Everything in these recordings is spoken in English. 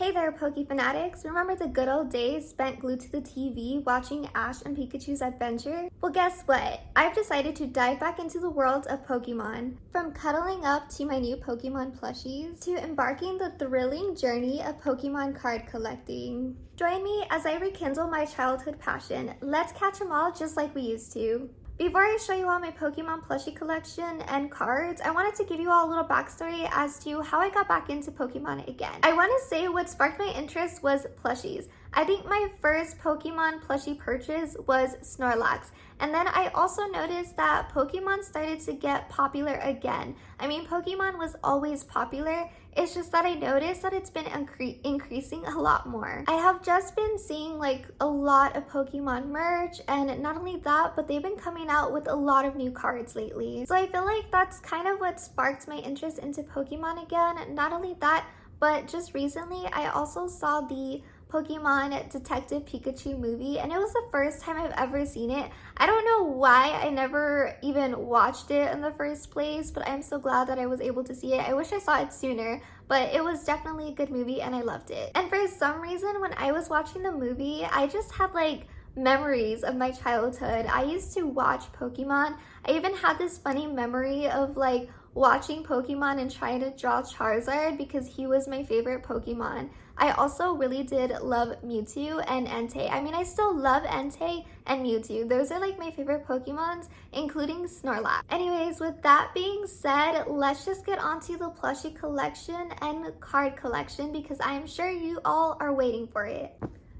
Hey there, Poke Fanatics! Remember the good old days spent glued to the TV watching Ash and Pikachu's adventure? Well, guess what? I've decided to dive back into the world of Pokemon. From cuddling up to my new Pokemon plushies, to embarking the thrilling journey of Pokemon card collecting. Join me as I rekindle my childhood passion. Let's catch them all just like we used to. Before I show you all my Pokemon plushie collection and cards, I wanted to give you all a little backstory as to how I got back into Pokemon again. I want to say what sparked my interest was plushies. I think my first Pokemon plushie purchase was Snorlax. And then I also noticed that Pokemon started to get popular again. I mean, Pokemon was always popular. It's just that I noticed that it's been increasing a lot more. I have just been seeing like a lot of Pokemon merch, and not only that, but they've been coming out with a lot of new cards lately. So I feel like that's kind of what sparked my interest into Pokemon again. Not only that, but just recently I also saw the Pokemon Detective Pikachu movie, and it was the first time I've ever seen it. I don't know why I never even watched it in the first place, but I'm so glad that I was able to see it. I wish I saw it sooner, but it was definitely a good movie and I loved it. And for some reason, when I was watching the movie, I just had like memories of my childhood. I used to watch Pokemon. I even had this funny memory of like watching Pokemon and trying to draw Charizard because he was my favorite Pokemon. I also really did love Mewtwo and Entei. I mean, I still love Entei and Mewtwo. Those are like my favorite Pokemons, including Snorlax. Anyways, with that being said, let's just get onto the plushie collection and card collection because I'm sure you all are waiting for it.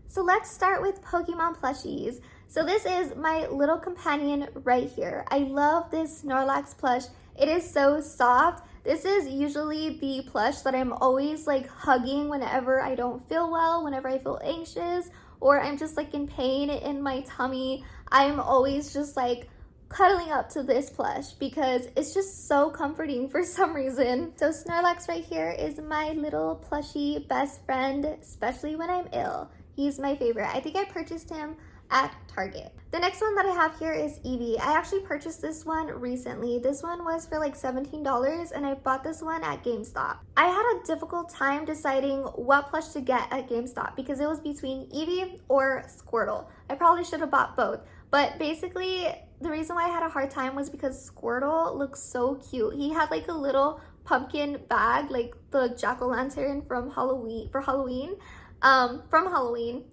So let's start with Pokemon plushies. So this is my little companion right here. I love this Snorlax plush. It is so soft. This is usually the plush that I'm always like hugging whenever I don't feel well, whenever I feel anxious, or I'm just like in pain in my tummy. I'm always just like cuddling up to this plush because it's just so comforting for some reason. So Snorlax right here is my little plushie best friend, especially when I'm ill. He's my favorite. I think I purchased him at Target. The next one that I have here is Eevee. I actually purchased this one recently. This one was for like $17 and I bought this one at GameStop. I had a difficult time deciding what plush to get at GameStop because it was between Eevee or Squirtle. I probably should have bought both, but basically the reason why I had a hard time was because Squirtle looks so cute. He had like a little pumpkin bag, like the jack-o'-lantern from Halloween,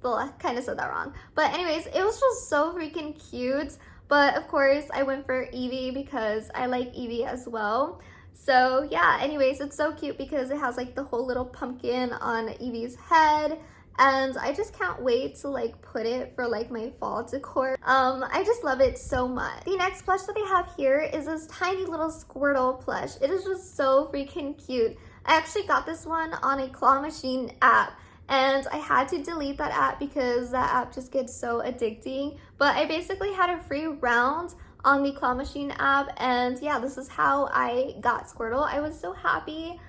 well, I kind of said that wrong, but anyways, it was just so freaking cute. But of course I went for Eevee because I like Eevee as well. So yeah, anyways, it's so cute because it has like the whole little pumpkin on Eevee's head, and I just can't wait to like put it for like my fall decor. I just love it so much. The next plush that I have here is this tiny little Squirtle plush. It is just so freaking cute. I actually got this one on a claw machine app, and I had to delete that app because that app just gets so addicting. But I basically had a free round on the claw machine app, and yeah, this is how I got Squirtle. I was so happy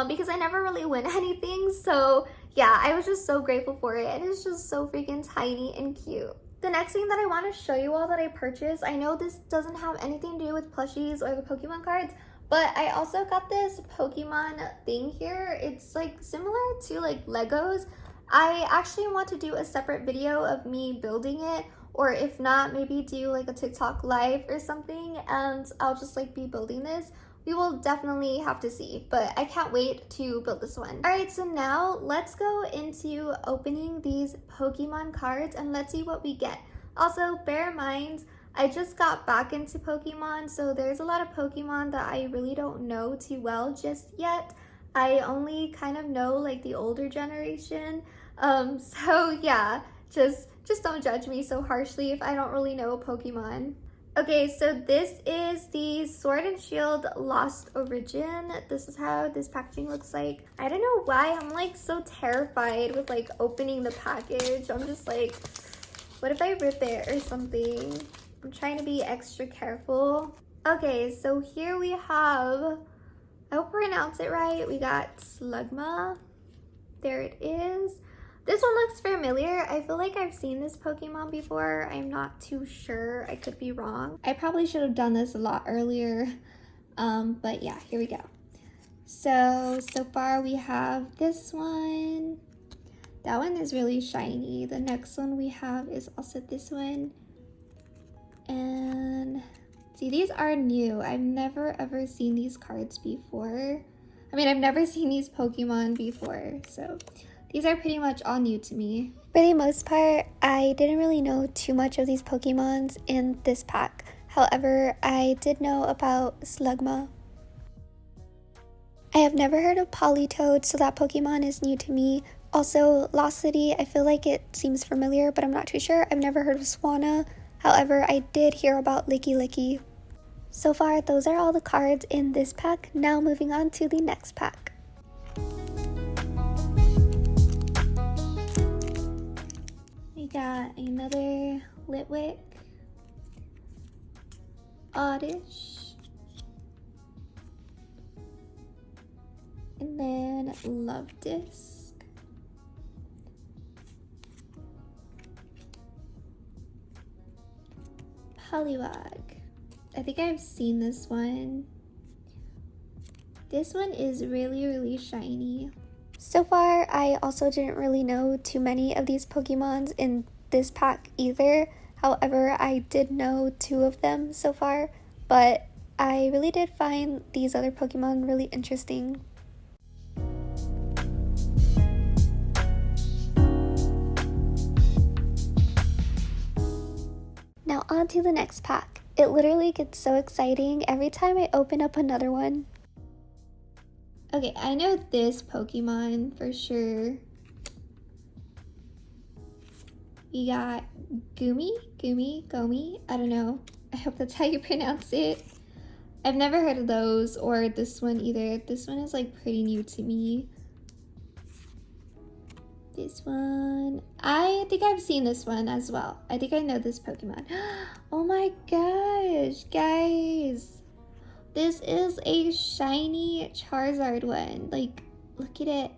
because I never really win anything, so yeah, I was just so grateful for it, and it's just so freaking tiny and cute. The next thing that I want to show you all that I purchased, I know this doesn't have anything to do with plushies or the Pokemon cards, but I also got this Pokemon thing here. It's like similar to like Legos. I actually want to do a separate video of me building it, or if not, maybe do like a TikTok live or something, and I'll just like be building this. We will definitely have to see, but I can't wait to build this one. All right, so now let's go into opening these Pokemon cards and let's see what we get. Also, bear in mind, I just got back into Pokemon, so there's a lot of Pokemon that I really don't know too well just yet. I only kind of know like the older generation. So yeah, just don't judge me so harshly if I don't really know Pokemon. Okay, so this is the Sword and Shield Lost Origin. This is how this packaging looks like. I don't know why I'm like so terrified with like opening the package. I'm just like, what if I rip it or something? I'm trying to be extra careful. Okay, so here we have, I hope I pronounce it right, we got Slugma. There it is. This one looks familiar. I feel like I've seen this Pokemon before. I'm not too sure. I could be wrong. I probably should have done this a lot earlier. But yeah, here we go. So far we have this one. That one is really shiny. The next one we have is also this one. And see, these are new. I've never ever seen these cards before. I mean, I've never seen these Pokemon before, so these are pretty much all new to me. For the most part, I didn't really know too much of these Pokemons in this pack. However, I did know about Slugma. I have never heard of Politoed, so that Pokemon is new to me. Also, Losity, I feel like it seems familiar, but I'm not too sure. I've never heard of Swanna. However, I did hear about Licky Licky. So far, those are all the cards in this pack. Now moving on to the next pack. We got another Litwick, Oddish, and then Love Disc, Poliwag. I think I've seen this one. This one is really shiny. So far, I also didn't really know too many of these Pokemons in this pack either. However, I did know 2 of them so far, but I really did find these other Pokemon really interesting. Now on to the next pack. It literally gets so exciting every time I open up another one. Okay, I know this Pokemon for sure. We got Gomi, I don't know. I hope that's how you pronounce it. I've never heard of those or this one either. This one is like pretty new to me. This one, I think I've seen this one as well. I think I know this Pokemon. Oh my gosh, guys. This is a shiny Charizard one. Like, look at it.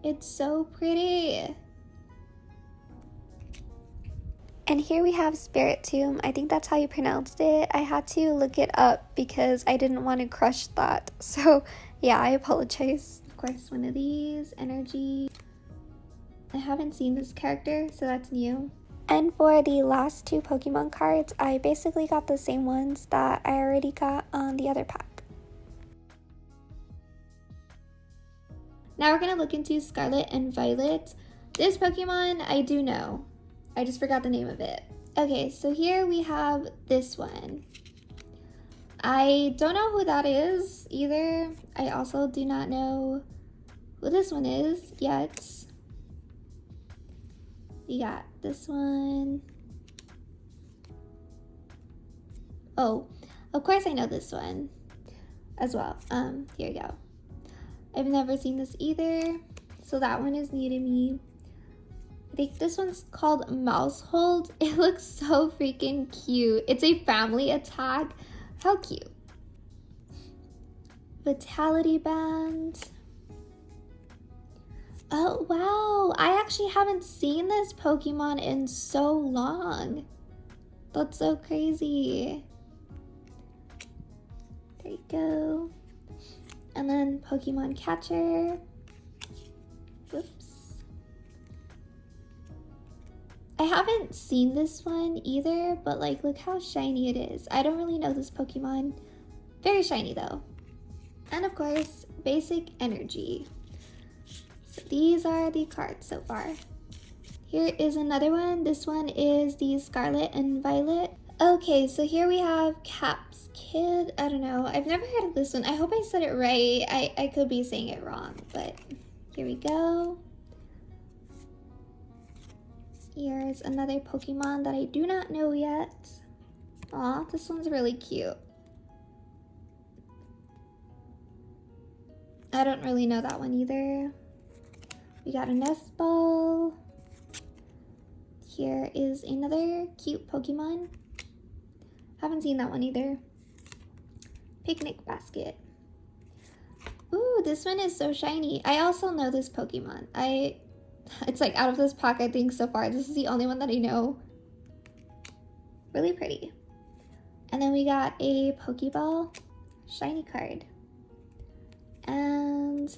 It's so pretty. And here we have Spiritomb. I think that's how you pronounced it. I had to look it up because I didn't want to crush that. So yeah, I apologize. Of course, one of these, Energy. I haven't seen this character, so that's new. And for the last 2 Pokemon cards, I basically got the same ones that I already got on the other pack. Now we're going to look into Scarlet and Violet. This Pokemon I do know. I just forgot the name of it. Okay, so here we have this one. I don't know who that is either. I also do not know who this one is yet. We got this one. Oh, of course I know this one as well. Here we go. I've never seen this either, so that one is new to me. I think this one's called Mousehold. It looks so freaking cute. It's a family attack. How cute. Vitality Band. Oh, wow. I actually haven't seen this Pokemon in so long. That's so crazy. There you go. And then Pokemon Catcher. Whoops. I haven't seen this one either, but like, look how shiny it is. I don't really know this Pokemon. Very shiny though. And of course, basic energy. So these are the cards so far. Here is another one. This one is the Scarlet and Violet. Okay, so here we have Caps Kid. I don't know. I've never heard of this one. I hope I said it right. I could be saying it wrong, but here we go. Here's another Pokemon that I do not know yet. Aw, this one's really cute. I don't really know that one either. We got a Nest Ball. Here is another cute Pokemon. Haven't seen that one either. Picnic Basket. Ooh, this one is so shiny. I also know this Pokemon. It's like out of this pack, I think so far, this is the only one that I know. Really pretty. And then we got a Pokeball shiny card. And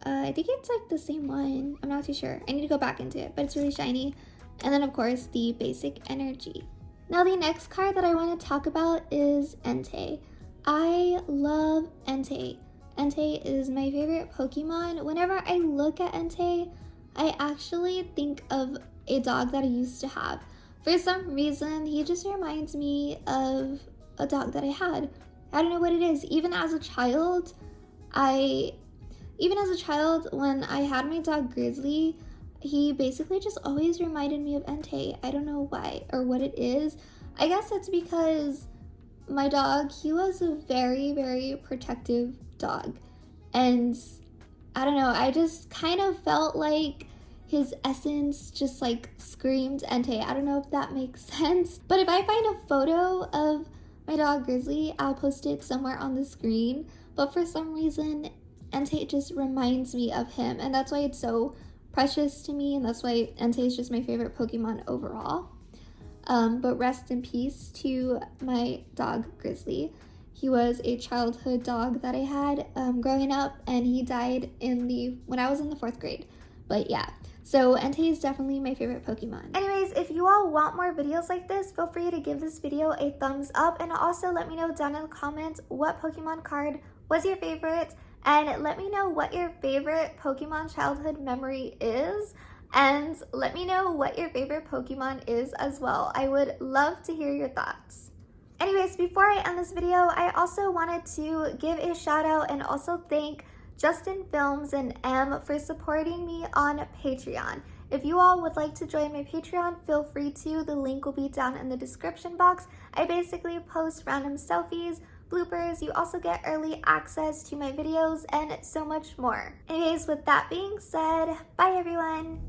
I think it's like the same one. I'm not too sure. I need to go back into it, but it's really shiny. And then of course the basic energy. Now the next card that I want to talk about is Entei. I love Entei. Entei is my favorite Pokemon. Whenever I look at Entei, I actually think of a dog that I used to have. For some reason, he just reminds me of a dog that I had. I don't know what it is. Even as a child, when I had my dog Grizzly, he basically just always reminded me of Entei. I don't know why or what it is. I guess it's because my dog, he was a very, very protective dog. And I don't know, I just kind of felt like his essence just like screamed Entei. I don't know if that makes sense. But if I find a photo of my dog Grizzly, I'll post it somewhere on the screen. But for some reason, Entei just reminds me of him. And that's why it's so precious to me. And that's why Entei is just my favorite Pokemon overall. But rest in peace to my dog Grizzly. He was a childhood dog that I had growing up, and he died when I was in the 4th grade. But yeah, so Entei is definitely my favorite Pokemon. Anyways, if you all want more videos like this, feel free to give this video a thumbs up, and also let me know down in the comments what Pokemon card was your favorite, and let me know what your favorite Pokemon childhood memory is. And let me know what your favorite Pokemon is as well. I would love to hear your thoughts. Anyways, before I end this video, I also wanted to give a shout out and also thank Justin Films and M for supporting me on Patreon. If you all would like to join my Patreon, feel free to. The link will be down in the description box. I basically post random selfies, bloopers, you also get early access to my videos, and so much more. Anyways, with that being said, bye everyone!